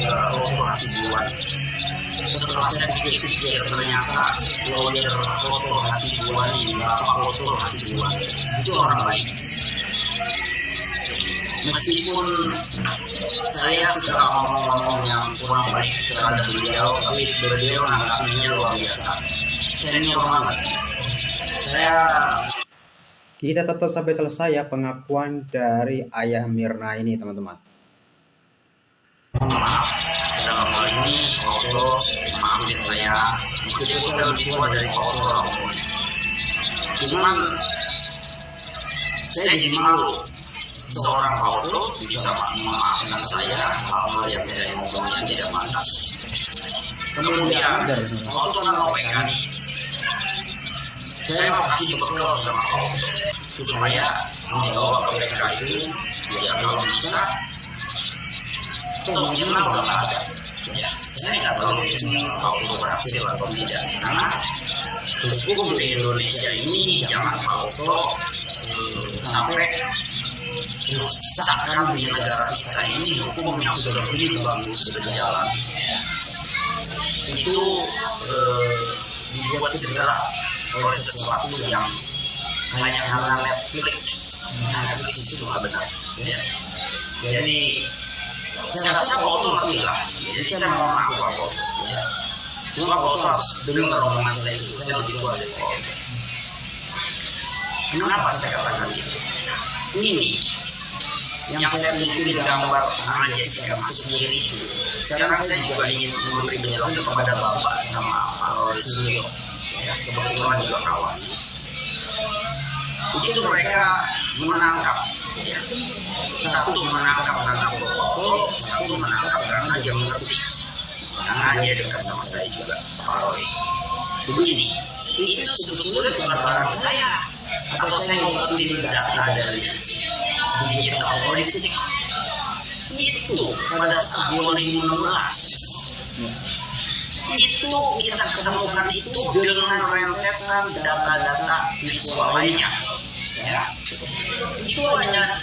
Oto Hasibuan. Setelah saya pikir-pikir, ternyata lawyer Oto Hasibuan ini, Bapak Oto Hasibuan, itu orang baik. Meskipun saya suka ngomong-ngomong yang kurang baik terhadap beliau, tapi beliau menanggapinya luar biasa. Senior banget. Kita tetap sampai selesai ya pengakuan dari ayah Mirna ini, teman-teman. Maaf, dalam hal ini Oto maafin saya, meskipun saya lebih tua dari Oto. Cuman saya jadi malu seorang Oto bisa memaafkan saya hal-hal yang saya ngomongnya tidak pantas. Kemudian Oto kan OPK nih. Saya mau kasih bekal sama Oto supaya membawa OPK itu ya kalau bisa. Untuk Mirna udah nggak ada. Ya, saya nggak tahu Oto berhasil atau tidak. Karena hukum di Indonesia ini jangan Oto sampai rusakkan di negara kita ini hukum yang sudah begitu bagus sudah jalan. Itu dibuat cedera oleh sesuatu yang hanya karena Netflix. Netflix itu nggak benar. Ya. Jadi saya rasa Oto ngerti lah. Jadi saya mau mengaku Oto. Ya. Cuma Oto harus dengar omongan saya itu. Saya lebih tua dari Oto. Kenapa saya katakan gitu? Ini yang saya tunjukin gambar anak Jessica masuk kiri itu. Sekarang saya juga ingin memberi penjelasan kepada Bapak sama Pak Rory Suryo. Ya, kebetulan juga kawan sih. Begitu mereka menangkap, ya, satu menangkap karena Oto, satu menangkap karena dia mengerti, karena dia dekat sama saya juga, Pak Rory. Begini, itu sebetulnya bukan barang saya, atau saya ngumpetin data dari digital forensik. Itu pada saat 2016. Itu kita ketemukan itu dengan rentetan data-data visual lainnya. Ya. Itu hanya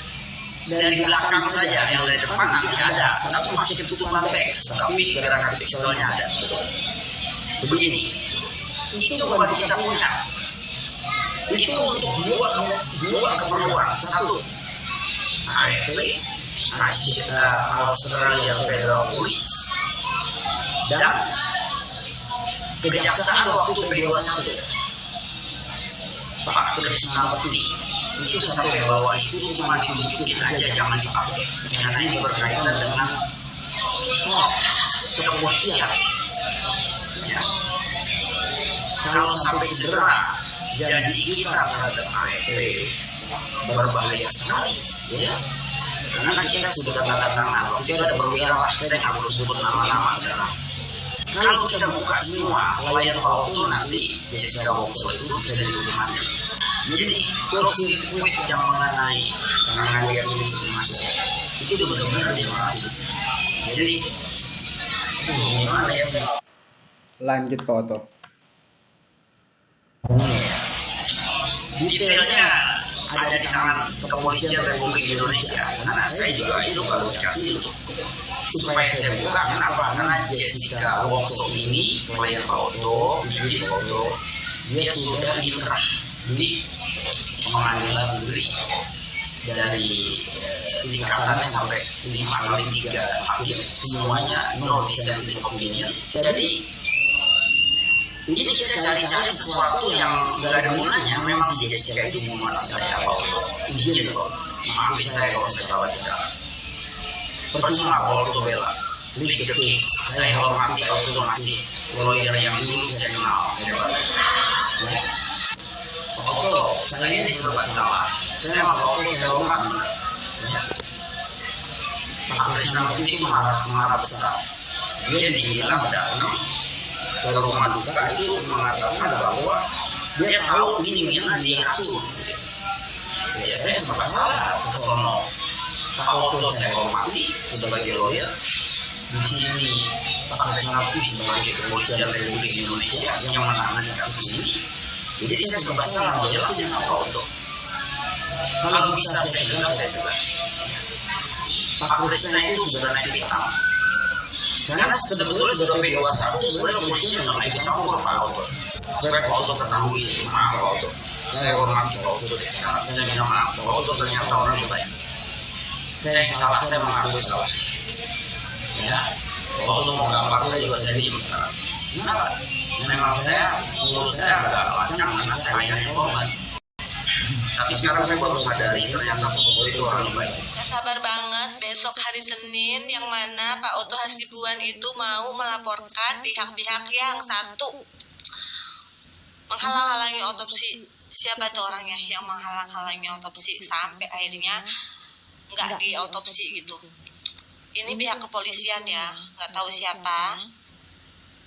dari belakang saja, yang dari depan nanti ada, tapi masih ketutupan teks, tapi gerakan pixelnya ada. Begini, itu baru kita punya. Itu untuk dua keperluan. Satu, AFP, Australia Federal Police, dan kejaksaan waktu P21 Pak Krisna Bekti. Itu sampai bawah itu cuma ditunjukin aja, jangan dipakai, karena ini berkaitan dengan kepolisian. Ya. Kalau sampai cedera janji kita terhadap AFP berbahaya sekali, ya. Karena kan kita sudah tanda tangan, waktu itu ada perwira lah, saya nggak perlu sebut nama-nama sekarang. Kalau kita buka semua klien Pak Oto, nanti Jessica Wongso itu bisa dihukum mati. Jadi close circuit yang mengenai pengalian informasi itu benar-benar dia maju. Jadi gimana ya sih? Lanjut Pak Oto. Detailnya ada di tangan Kepolisian Republik Indonesia. Karena saya juga itu baru dikasih untuk supaya saya buka. Kenapa? Karena Jessica Wongso ini klien Pak Oto, izin Pak Oto, dia sudah inkrah di pengadilan negeri dari tingkatannya sampai 5 kali 3 hakim, semuanya no dissenting opinion. Jadi ini kita cari-cari sesuatu yang gak ada gunanya. Memang si Jessica itu bukan anak saya, Pak Oto. Izin kok, maafin saya kalau saya salah bicara. Percuma Pak Oto bela, lead the case. Saya hormati Pak Oto masih lawyer yang dulu saya kenal. Pak Oto, saya ini serba salah. Saya sama Pak Oto saya hormat. Pak Krisna Bekti itu marah besar. Dia dibilang datang ke rumah duka itu mengatakan bahwa dia tahu ini Mirna diracun. Ya saya serba salah ke sono. Pak Oto saya hormati sebagai lawyer. Di sini Pak Krisna Bekti sebagai Kepolisian Republik Indonesia yang menangani kasus ini. Jadi saya serba salah mau jelasin sama Pak Oto. Kalau bisa saya cegah. Pak Krisna itu sudah naik pitam. Karena sebetulnya sudah P21 sebenarnya polisi nggak mau ikut campur Pak Oto. Supaya Pak Oto ketahui, maaf Pak Oto, saya hormati Pak Oto dari sekarang. Saya minta maaf, Pak Oto ternyata orang yang baik. Saya yang salah, saya mengakui salah. Ya, Pak Oto mau gambar saya juga saya diem sekarang. Kenapa? Memang menurut saya agak lancang karena saya ayahnya korban. Tapi sekarang saya baru sadari ternyata Pak Oto itu orang yang baik. Gak sabar banget besok hari Senin yang mana Pak Oto Hasibuan itu mau melaporkan pihak-pihak yang satu menghalang-halangi otopsi. Siapa tuh orangnya yang menghalang-halangi otopsi sampai akhirnya nggak diotopsi gitu. Ini pihak kepolisian ya, nggak tahu siapa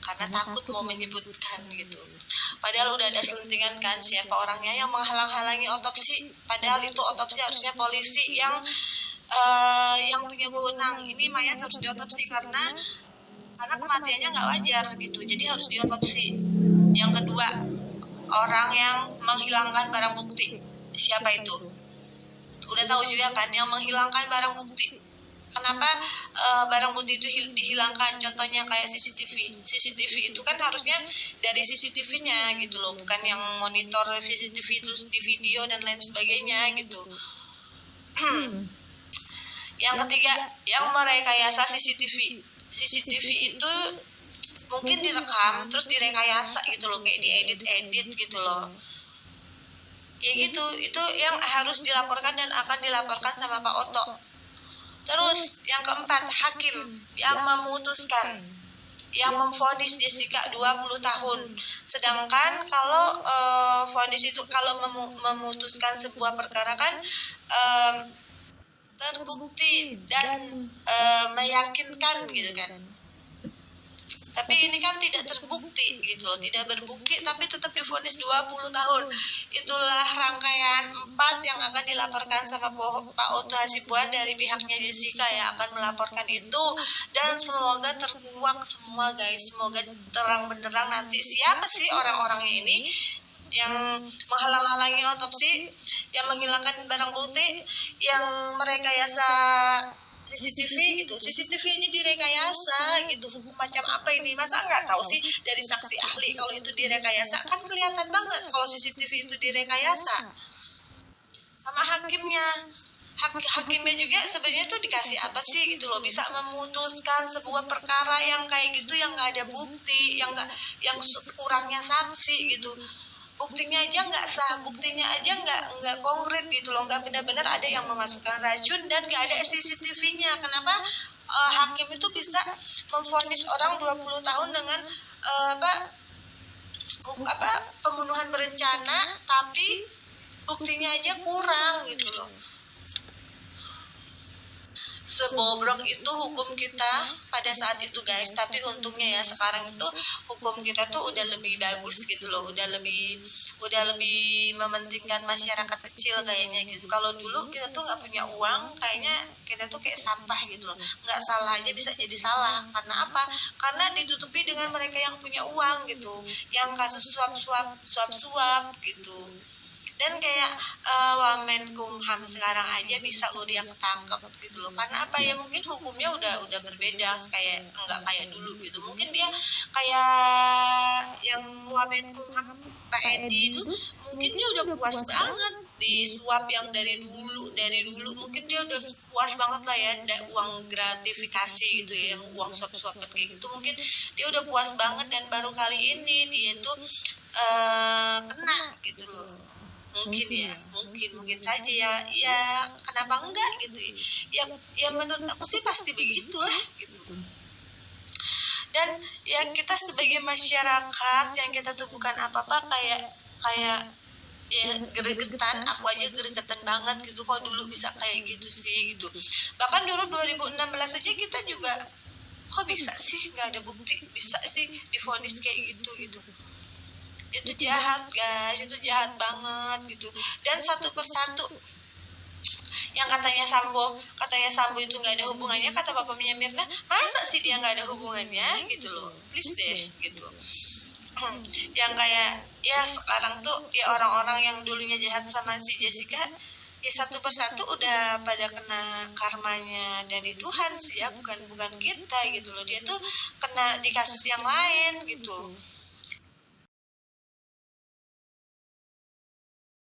karena takut mau menyebutkan gitu. Padahal udah ada selentingan kan siapa orangnya yang menghalang-halangi otopsi. Padahal itu otopsi harusnya polisi yang punya wewenang. Ini mayat harus diotopsi karena kematiannya nggak wajar gitu. Jadi harus diotopsi. Yang kedua, orang yang menghilangkan barang bukti. Siapa itu? Udah tahu juga kan yang menghilangkan barang bukti. Kenapa barang bukti itu dihilangkan? Contohnya kayak CCTV. CCTV itu kan harusnya dari CCTV-nya gitu loh, bukan yang monitor CCTV itu di video dan lain sebagainya gitu. Yang ketiga, yang merekayasa CCTV. CCTV itu mungkin direkam terus direkayasa gitu loh, kayak diedit gitu loh. Ya gitu, itu yang harus dilaporkan dan akan dilaporkan sama Pak Oto. Terus yang keempat, hakim yang memutuskan, yang memvonis Jessica 20 tahun. Sedangkan kalau vonis itu kalau memutuskan sebuah perkara kan terbukti dan meyakinkan gitu kan. Tapi ini kan tidak terbukti gitu loh, tidak berbukti tapi tetap divonis 20 tahun. Itulah rangkaian 4 yang akan dilaporkan sama Pak Oto Hasibuan dari pihaknya Jessica ya, akan melaporkan itu. Dan semoga terkuak semua guys, semoga terang benderang nanti siapa sih orang-orangnya ini yang menghalang-halangi otopsi, yang menghilangkan barang bukti, yang merekayasa CCTV gitu. CCTV-nya direkayasa gitu. Hukum macam apa ini? Masa nggak tahu sih dari saksi ahli kalau itu direkayasa? Kan kelihatan banget kalau CCTV itu direkayasa. Sama hakimnya. Hakimnya juga sebenarnya tuh dikasih apa sih gitu loh, bisa memutuskan sebuah perkara yang kayak gitu yang nggak ada bukti, yang kurangnya saksi gitu. Buktinya aja nggak sah, buktinya aja nggak konkret gitu loh, nggak benar-benar ada yang memasukkan racun dan nggak ada CCTV-nya. Kenapa hakim itu bisa memvonis orang 20 tahun dengan pembunuhan berencana tapi buktinya aja kurang gitu loh. Sebobrok itu hukum kita pada saat itu guys, tapi untungnya ya sekarang itu hukum kita tuh udah lebih bagus gitu loh, udah lebih mementingkan masyarakat kecil kayaknya gitu. Kalau dulu kita tuh nggak punya uang, kayaknya kita tuh kayak sampah gitu loh, nggak salah aja bisa jadi salah. Karena apa? Karena ditutupi dengan mereka yang punya uang gitu, yang kasus suap gitu. Dan kayak Wamenkumham sekarang aja bisa lo dia ketangkep gitu loh. Karena apa ya, mungkin hukumnya udah berbeda, kayak enggak kayak dulu gitu. Mungkin dia kayak yang Wamenkumham Pak Edi itu mungkin dia udah puas banget di suap yang dari dulu mungkin dia udah puas banget lah ya, ada uang gratifikasi gitu ya, yang uang suap kayak gitu, mungkin dia udah puas banget dan baru kali ini dia tuh kena gitu loh. Mungkin saja ya kenapa enggak gitu ya menurut aku sih pasti begitulah gitu. Dan ya kita sebagai masyarakat yang kita tuh bukan apa-apa, kayak ya gregetan, aku aja gregetan banget gitu kok dulu bisa kayak gitu sih gitu. Bahkan dulu 2016 aja kita juga kok bisa sih nggak ada bukti, bisa sih divonis kayak gitu. Itu jahat guys, itu jahat banget gitu. Dan satu persatu yang katanya Sambo itu nggak ada hubungannya, kata bapaknya Mirna, masa sih dia nggak ada hubungannya gitu loh, please deh gitu. Yang kayak ya sekarang tuh ya orang-orang yang dulunya jahat sama si Jessica ya satu persatu udah pada kena karmanya dari Tuhan sih ya, bukan kita gitu loh. Dia tuh kena di kasus yang lain gitu.